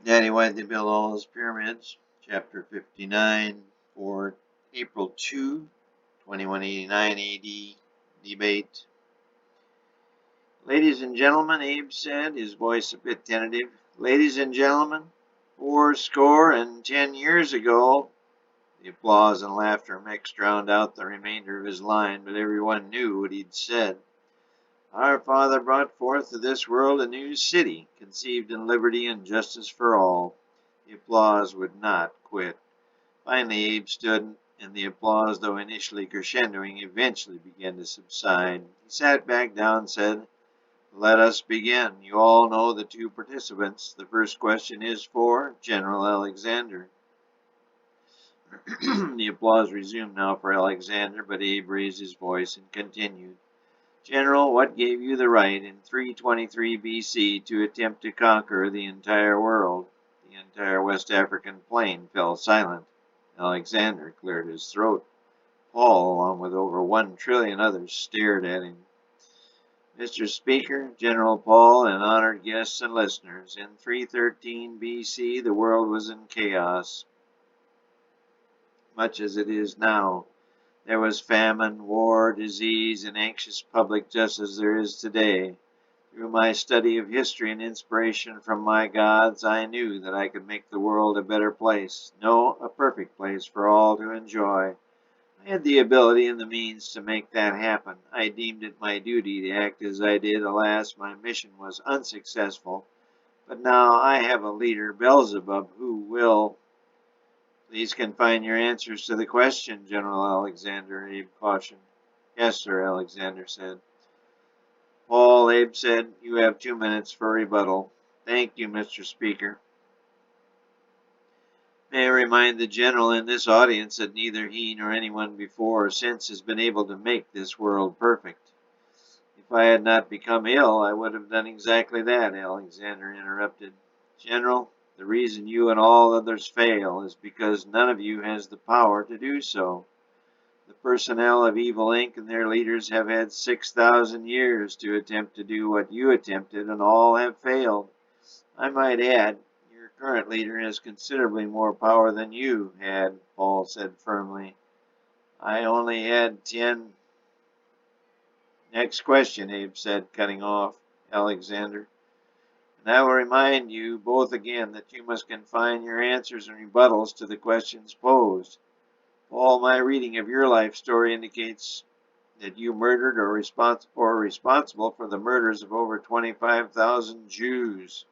Daddy, why'd they build all those pyramids? Chapter 59 for April 2, 2189 AD. Debate. Ladies and gentlemen, Abe said, his voice a bit tentative. Ladies and gentlemen, 410 years ago. The applause and laughter mixed drowned out the remainder of his line, but everyone knew what he'd said. Our Father brought forth to this world a new city, conceived in liberty and justice for all. The applause would not quit. Finally Abe stood, and the applause, though initially crescendoing, eventually began to subside. He sat back down and said, "Let us begin. You all know the two participants. The first question is for General Alexander." The applause resumed now for Alexander, but Abe raised his voice and continued. "General, what gave you the right in 323 BC to attempt to conquer the entire world?" The entire West African plain fell silent. Alexander cleared his throat. Paul, along with over 1 trillion others, stared at him. "Mr. Speaker, General Paul, and honored guests and listeners, in 313 BC the world was in chaos, much as it is now. There was famine, war, disease, and anxious public just as there is today. Through my study of history and inspiration from my gods, I knew that I could make the world a better place, no, a perfect place for all to enjoy. I had the ability and the means to make that happen. I deemed it my duty to act as I did. Alas, my mission was unsuccessful. But now I have a leader, Beelzebub, who will—" "Please confine your answers to the question, General Alexander," Abe cautioned. "Yes, sir," Alexander said. "Paul," Abe said, "you have 2 minutes for rebuttal." "Thank you, Mr. Speaker. May I remind the General in this audience that neither he nor anyone before or since has been able to make this world perfect." "If I had not become ill, I would have done exactly that," Alexander interrupted. "General, the reason you and all others fail is because none of you has the power to do so. The personnel of Evil Inc. and their leaders have had 6,000 years to attempt to do what you attempted, and all have failed. I might add, your current leader has considerably more power than you had," Paul said firmly. "I only had 10—" "Next question," Abe said, cutting off Alexander. "And I will remind you both again that you must confine your answers and rebuttals to the questions posed. Paul, my reading of your life story indicates that you murdered or responsible for the murders of over 25,000 Jews."